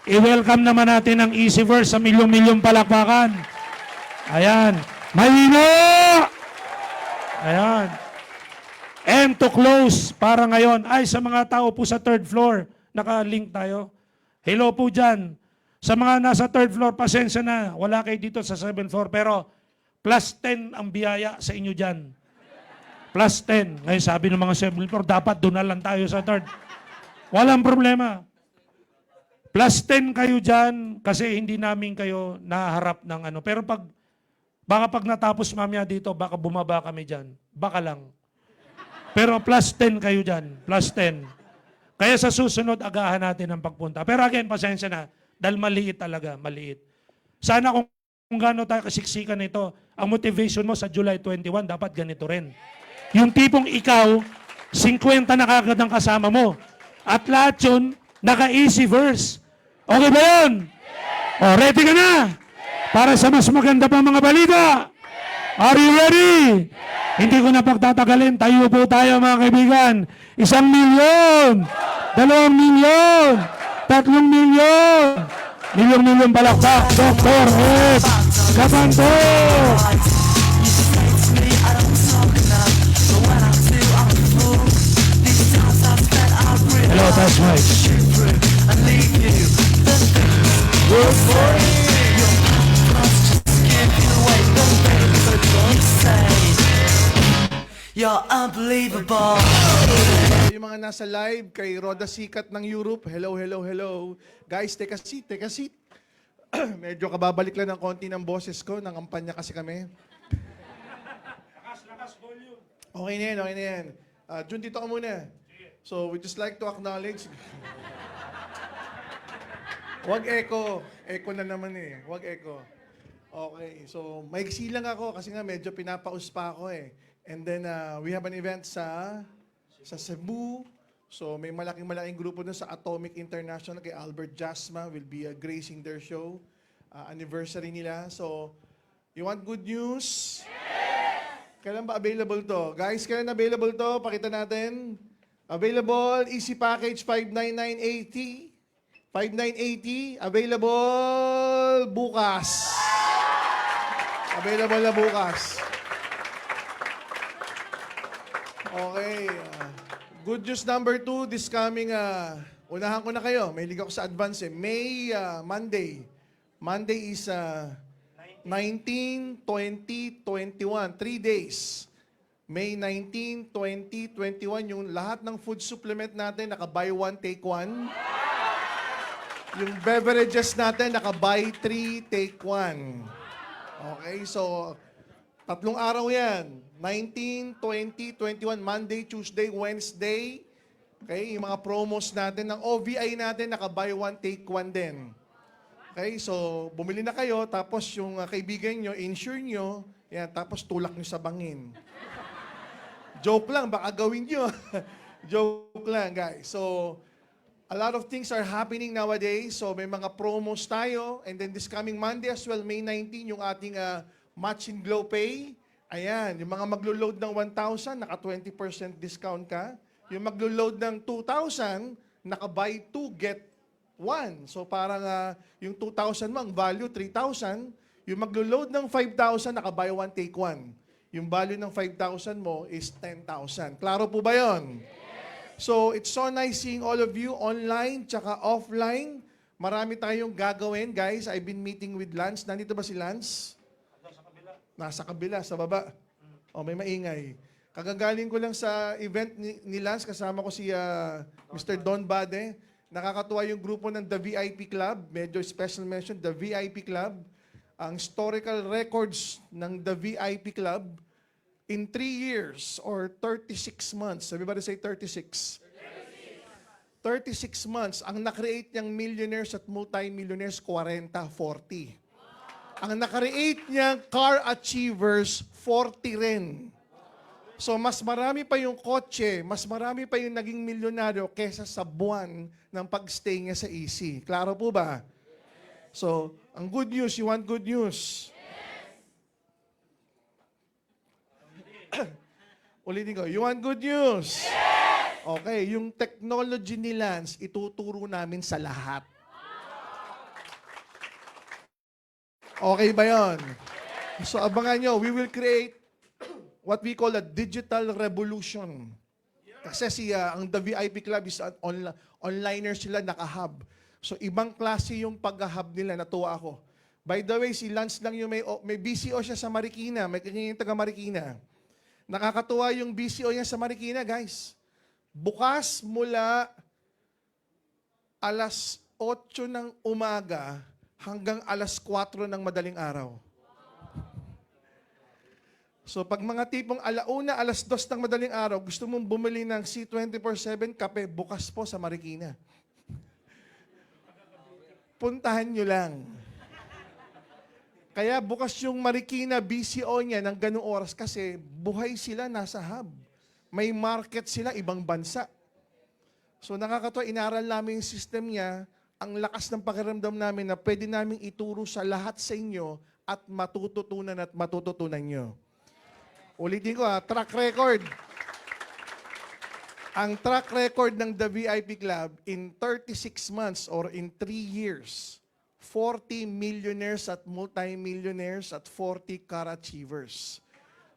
I-welcome naman natin ang Easyverse sa milyong-milyong palakpakan. Ayan. Mahina! Ayan. And to close, para ngayon, ay sa mga tao po sa third floor, naka-link tayo. Hello po dyan. Sa mga nasa third floor, pasensya na. Wala kayo dito sa 7th floor, pero plus 10 ang biyaya sa inyo dyan. Plus 10. Ngayon sabi ng mga 7th floor, dapat doon na lang tayo sa third. Walang problema. Plus 10 kayo dyan kasi hindi namin kayo naharap ng ano. Pero baka pag natapos mamaya dito, baka bumaba kami dyan. Baka lang. Pero plus 10 kayo dyan. Plus 10. Kaya sa susunod, agahan natin ang pagpunta. Pero again, pasensya na. Dahil maliit talaga, maliit. Sana kung gaano tayo kasiksikan nito, ang motivation mo sa July 21, dapat ganito rin. Yung tipong ikaw, 50 na kagad ang kasama mo. At lahat yun, naka-Easyverse. Okay ba yun? O, ready ka na? Para sa mas maganda pa mga balita. Are you ready? Hindi ko na pagtatagalin. Tayo po tayo mga kaibigan. 1 milyon, 2 milyon, 3 milyon, milyong-milyong palakpak. Dr. S. Cabanto. Hello, that's right. Good morning! You're unbelievable. Yung mga nasa live kay Roda Sikat ng Europe, hello, hello, hello. Guys, take a seat, take a seat. Medyo kababalik lang ng konti ng boses ko, nangampanya kasi kami. Lakas volume. Okay na yan, okay na yan. Jun, dito ka muna. So, we just like to acknowledge. Wag echo. Echo na naman eh. Wag echo. Okay, so maiksi lang ako kasi nga medyo pinapaus pa ako eh. And then we have an event sa Cebu. So may malaking grupo dun sa Atomic International kay Albert Jasma will be gracing their show. Anniversary nila. So, you want good news? Kailan ba available to? Guys, kailan available to? Pakita natin. Available, Easy Package 59980. 5980, available bukas. Available na bukas. Okay. Good news number 2, this coming, unahan ko na kayo, may liga ko sa advance eh. Monday. Monday is 19, 20, 21, 3 days. May 19, 20, 21, yung lahat ng food supplement natin, naka buy one, take one. Yung beverages natin, naka-buy 3, take 1. Okay, so, 3 araw yan. 19, 20, 21, Monday, Tuesday, Wednesday. Okay, yung mga promos natin, ng OVI natin, naka-buy 1, take 1 din. Okay, so, bumili na kayo, tapos yung kaibigan nyo, insure nyo, yan, tapos tulak nyo sa bangin. Joke lang, baka gawin nyo. Joke lang, guys. So, a lot of things are happening nowadays. So may mga promos tayo. And then this coming Monday as well, May 19, yung ating Match in Glow Pay. Ayan, yung mga maglo-load ng 1,000, naka 20% discount ka. Yung maglo-load ng 2,000, naka buy 2, get 1. So parang yung 2,000 mo, ang value 3,000. Yung maglo-load ng 5,000, naka buy 1, take 1. Yung value ng 5,000 mo is 10,000. Klaro po ba yun? So, it's so nice seeing all of you online tsaka offline. Marami tayong gagawin, guys. I've been meeting with Lance. Nandito ba si Lance? Nasa kabila, sa baba. O, may maingay. Kagagaling ko lang sa event ni Lance. Kasama ko si Mr. Don Bade. Nakakatuwa yung grupo ng The VIP Club. Medyo special mention, The VIP Club. Ang historical records ng The VIP Club, in 3 years or 36 months, everybody say 36. 36 months, ang nakreate niyang millionaires at multi-millionaires, 40, 40. Ang nakreate niyang car achievers, 40 rin. So mas marami pa yung kotse, mas marami pa yung naging milyonaryo kesa sa buwan ng pagstay niya sa EC. Klaro po ba? So, ang good news, you want good news? Ulitin ko, you want good news? Yes! Okay, yung technology ni Lance, ituturo namin sa lahat. Okay ba yon? So abangan nyo, we will create what we call a digital revolution. Kasi ang The VIP Club is an onliner sila, naka-hub. So ibang klase yung pag-hub nila, natuwa ako. By the way, si Lance lang yung may BCO siya sa Marikina, may kanyang taga Marikina. Nakakatuwa yung BCO niya sa Marikina, guys. Bukas mula alas 8 ng umaga hanggang alas 4 ng madaling araw. So pag mga tipong alauna, alas 2 ng madaling araw, gusto mong bumili ng C24/7 kape, bukas po sa Marikina. Puntahan nyo lang. Kaya bukas yung Marikina BCO niya ng ganung oras kasi buhay sila nasa hub. May market sila, ibang bansa. So nakakatuwa, inaral namin yung system niya, ang lakas ng pakiramdam namin na pwede namin ituro sa lahat sa inyo at matututunan nyo. Ulitin ko track record. Ang track record ng The VIP Club in 36 months or in 3 years, 40 millionaires at multi-millionaires at 40 car achievers.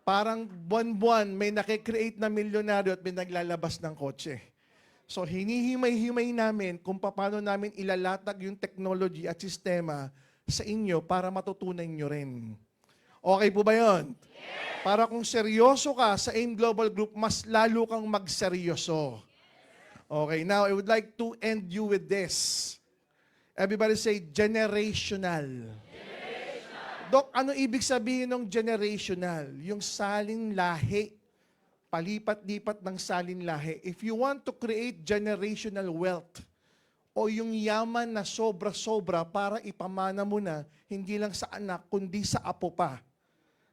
Parang buwan-buwan may nakikreate na milyonaryo at may naglalabas ng kotse. So hinihimay-himay namin kung paano namin ilalatag yung technology at sistema sa inyo para matutunan nyo rin. Okay po ba yun? Para kung seryoso ka sa AIM Global Group, mas lalo kang magseryoso. Okay, now I would like to end you with this. Everybody say, generational. Dok, ano ibig sabihin ng generational? Yung salin lahi. Palipat-lipat ng salin lahi. If you want to create generational wealth, o yung yaman na sobra-sobra para ipamana mo na, hindi lang sa anak, kundi sa apo pa.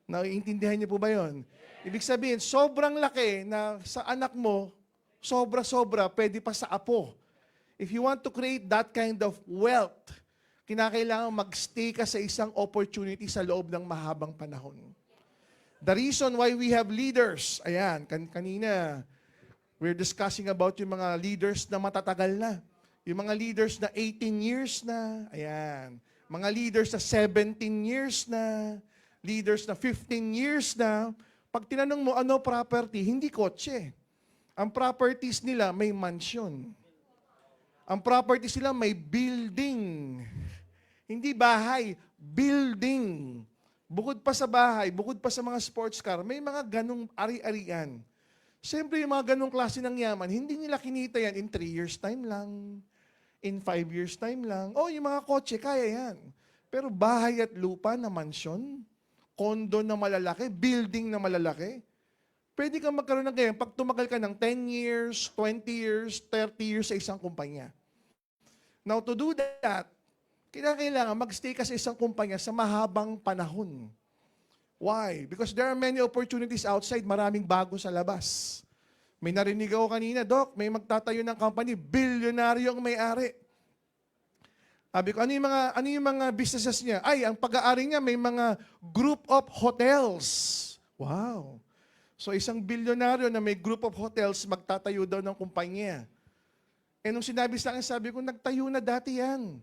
Naiintindihan niyo po ba yun? Ibig sabihin, sobrang laki na sa anak mo, sobra-sobra, pwede pa sa apo. If you want to create that kind of wealth, kinakailangan mag-stay ka sa isang opportunity sa loob ng mahabang panahon. The reason why we have leaders, ayan, kanina, we're discussing about yung mga leaders na matatagal na. Yung mga leaders na 18 years na, ayan. Mga leaders na 17 years na, leaders na 15 years na, pag tinanong mo ano property, hindi kotse. Ang properties nila may mansion. Ang properties nila may building. Hindi bahay, building. Bukod pa sa bahay, bukod pa sa mga sports car, may mga ganong ari-arian. Siyempre yung mga ganong klase ng yaman, hindi nila kinita yan in 3 years time lang, in 5 years time lang. Oh, yung mga kotse, kaya yan. Pero bahay at lupa na mansion, kondo na malalaki, building na malalaki. Pwede kang magkaroon ng ganyan pag tumagal ka ng 10 years, 20 years, 30 years sa isang kumpanya. Now, to do that, kailangan mag-stay ka sa isang kumpanya sa mahabang panahon. Why? Because there are many opportunities outside, maraming bago sa labas. May narinig ako kanina, Doc, may magtatayo ng company, bilyonaryo ang may-ari. Sabi ko, ano yung mga businesses niya? Ay, ang pag-aari niya may mga group of hotels. Wow. So isang bilyonaryo na may group of hotels, magtatayo daw ng kumpanya. Eh nung sinabi sa akin, sabi ko, nagtayo na dati yan.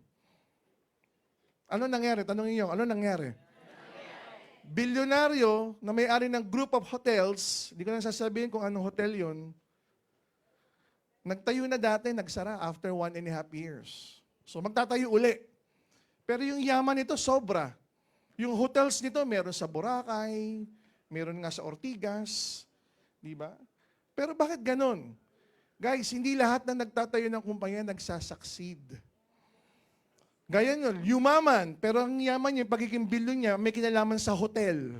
Ano nangyari? Tanongin niyo, ano nangyari? Bilyonaryo na may-ari ng group of hotels, hindi ko na sasabihin kung anong hotel yun, nagtayo na dati, nagsara after 1.5 years. So magtatayo uli. Pero yung yaman nito sobra. Yung hotels nito meron sa Boracay, meron nga sa Ortigas, di ba? Pero bakit ganon? Guys, hindi lahat na nagtatayo ng kumpanya nagsasucceed. Gaya nyo, yumaman, pero ang yaman niya, pagiging bilyon niya, may kinalaman sa hotel.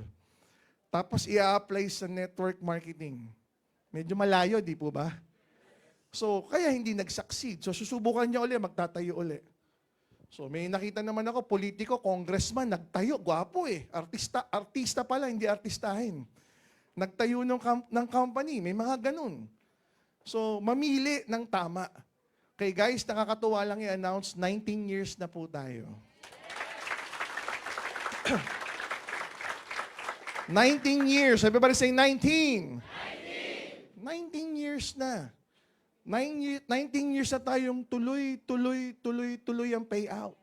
Tapos i-apply sa network marketing. Medyo malayo, di po ba? So, kaya hindi nag-succeed. So, susubukan niya uli, magtatayo uli. So, may nakita naman ako, politiko, congressman, nagtayo, gwapo eh. Artista pala, hindi artistahin. Nagtayo ng company, may mga ganun. So, mamili ng tama. Okay guys, nakakatuwa lang i-announce, 19 years na po tayo. 19 years. Everybody say 19. 19 years na. 19 years na tayong tuloy ang payout.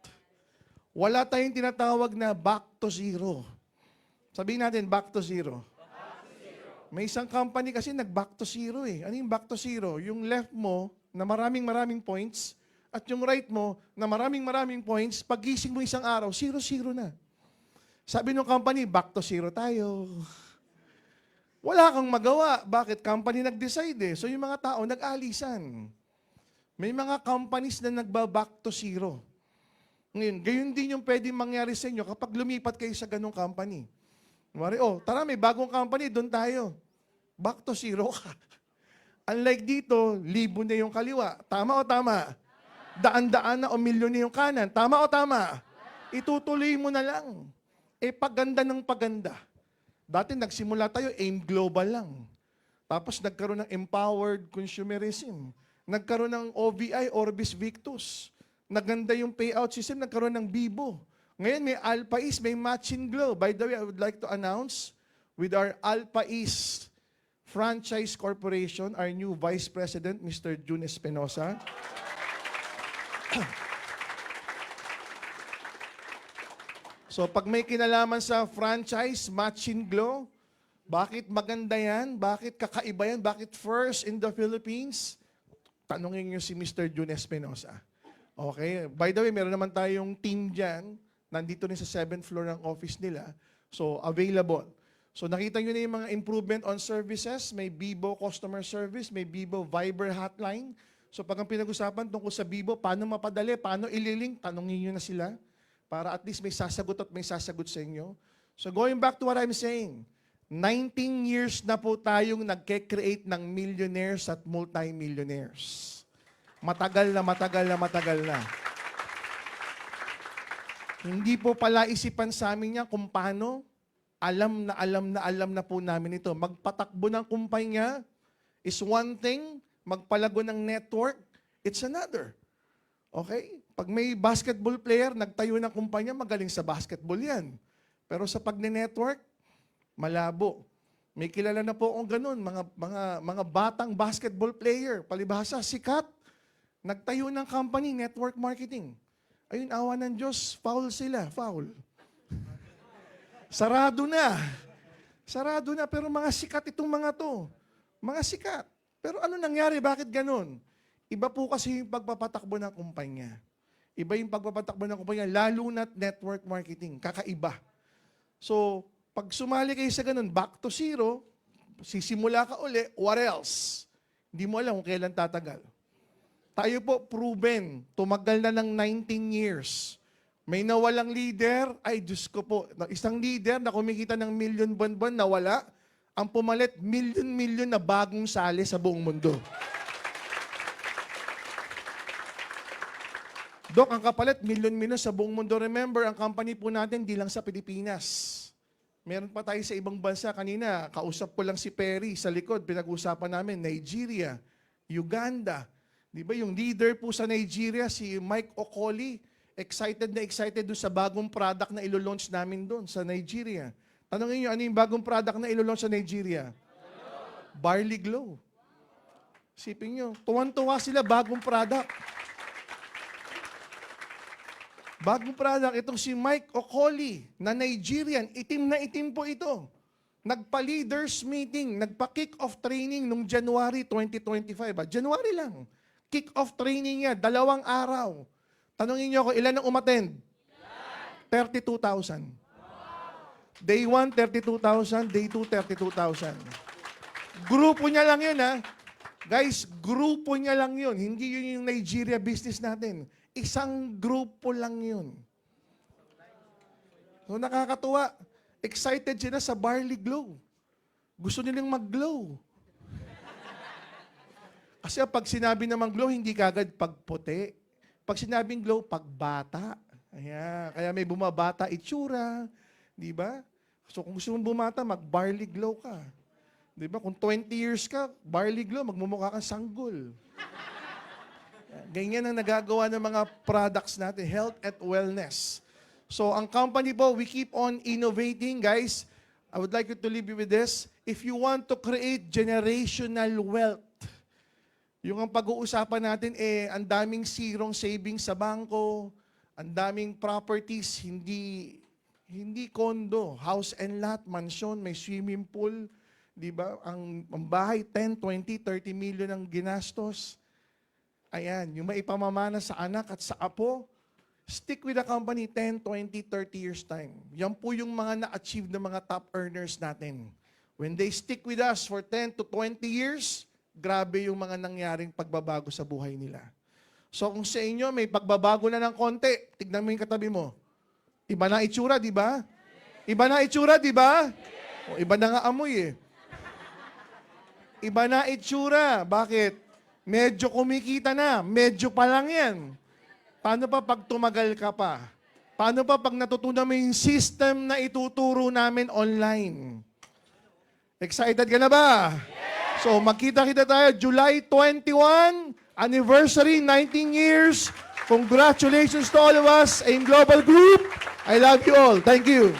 Wala tayong tinatawag na back to zero. Sabihin natin, back to zero. May isang company kasi nag-back to zero eh. Ano yung back to zero? Yung left mo na maraming points at yung right mo na maraming points, pagising mo isang araw, 0-0 na. Sabi ng company, back to zero tayo. Wala kang magawa. Bakit? Company nag-decide eh. So yung mga tao nag-alisan. May mga companies na nagba-back to zero. Ngayon, gayon din yung pwedeng mangyari sa inyo kapag lumipat kayo sa ganong company. Mari, tara, may bagong company, doon tayo. Back to zero ka. Unlike dito, libo na yung kaliwa. Tama o tama? Daan-daan na o milyon na yung kanan. Tama o tama? Itutuloy mo na lang. Paganda ng paganda. Dati nagsimula tayo, aim global lang. Tapos nagkaroon ng empowered consumerism. Nagkaroon ng OVI, Orbis Victus. Naganda yung payout system, nagkaroon ng Bibo. Ngayon may Alpha East, may Matching Glow. By the way, I would like to announce with our Alpha East Franchise Corporation, our new Vice President, Mr. June Espinosa. So pag may kinalaman sa franchise, Matching Glow, bakit maganda yan? Bakit kakaiba yan? Bakit first in the Philippines? Tanungin niyo si Mr. June Espinosa. Okay? By the way, meron naman tayong team dyan. Nandito rin sa 7th floor ng office nila. So, available. So, nakita nyo na yung mga improvement on services. May Bibo customer service, may Bibo Viber hotline. So, pag ang pinag-usapan tungkol sa Bibo, paano mapadali, paano ililink, tanongin nyo na sila. Para at least may sasagot at may sasagot sa inyo. So, going back to what I'm saying, 19 years na po tayong nagke-create ng millionaires at multi-millionaires. Matagal na. Hindi po pala isipan sa amin niya kung paano. Alam na po namin ito. Magpatakbo ng kumpanya is one thing. Magpalago ng network, it's another. Okay? Pag may basketball player, nagtayo ng kumpanya, magaling sa basketball yan. Pero sa pagne-network, malabo. May kilala na po akong ganun, mga batang basketball player, palibhasa, sikat. Nagtayo ng company, network marketing. Ayun, awa ng Diyos, foul sila, foul. Sarado na, pero mga sikat itong mga to. Mga sikat. Pero ano nangyari, bakit ganun? Iba po kasi yung pagpapatakbo ng kumpanya. Iba yung pagpapatakbo ng kumpanya, lalo na network marketing, kakaiba. So, pag sumali kayo sa ganun, back to zero, sisimula ka uli, what else? Hindi mo alam kung kailan tatagal. Tayo po, proven, tumagal na ng 19 years. May nawalang leader, ay Diyos ko po, isang leader na kumikita ng milyon buwan-buwan, nawala, ang pumalit, milyon-milyon na bagong sali sa buong mundo. Dok, ang kapalit, milyon-milyon sa buong mundo. Remember, ang company po natin, di lang sa Pilipinas. Meron pa tayo sa ibang bansa. Kanina, kausap ko lang si Perry sa likod. Pinag-usapan namin, Nigeria, Uganda. Di ba yung leader po sa Nigeria, si Mike Okoli, excited doon sa bagong product na ilo-launch namin doon sa Nigeria. Tanongin nyo, ano yung bagong product na ilo-launch sa Nigeria? Barley Glow. Sipin nyo, tuwan-tuwa sila, bagong product. Bagong product, itong si Mike Okoli na Nigerian, itim na itim po ito. Nagpa-leaders meeting, nagpa-kick-off training noong January 2025. January lang. Kick-off training niya, 2 araw. Tanungin niyo ako, ilan ang umattend? 32,000. Day 1, 32,000. Day 2, 32,000. Grupo niya lang yun, ha? Guys, grupo niya lang yun. Hindi yun yung Nigeria business natin. Isang grupo lang yun. So nakakatuwa. Excited sila sa Barley Glow. Gusto nilang mag-glow. Kasi pag sinabi namang glow, hindi kagad pagputi. Pag sinabing glow, pagbata. Ayan. Kaya may bumabata itsura. Di ba? So kung gusto mong bumata, mag-barley glow ka. Di ba? Kung 20 years ka, barley glow, magmumukha kang sanggol. Ganyan ang nagagawa ng mga products natin, health at wellness. So ang company po, we keep on innovating. Guys, I would like you to leave you with this. If you want to create generational wealth, yung ang pag-uusapan natin, ang daming zerong savings sa bangko, Ang daming properties, hindi condo, house and lot, mansion, may swimming pool, di ba? Ang bahay, 10, 20, 30 million ang ginastos. Ayan, yung maipamamana sa anak at sa apo, stick with the company 10, 20, 30 years time. Yan po yung mga na-achieve ng mga top earners natin. When they stick with us for 10 to 20 years, grabe yung mga nangyaring pagbabago sa buhay nila. So kung sa inyo may pagbabago na ng konti, tignan mo yung katabi mo. Iba na itsura, di ba? Iba na itsura, di ba? O, iba na nga amoy eh. Iba na itsura. Bakit? Medyo kumikita na. Medyo pa lang yan. Paano pa pag tumagal ka pa? Paano pa pag natutunan mo yung system na ituturo namin online? Excited ka na ba? So magkita-kita tayo July 21, anniversary, 19 years. Congratulations to all of us in Global Group. I love you all. Thank you.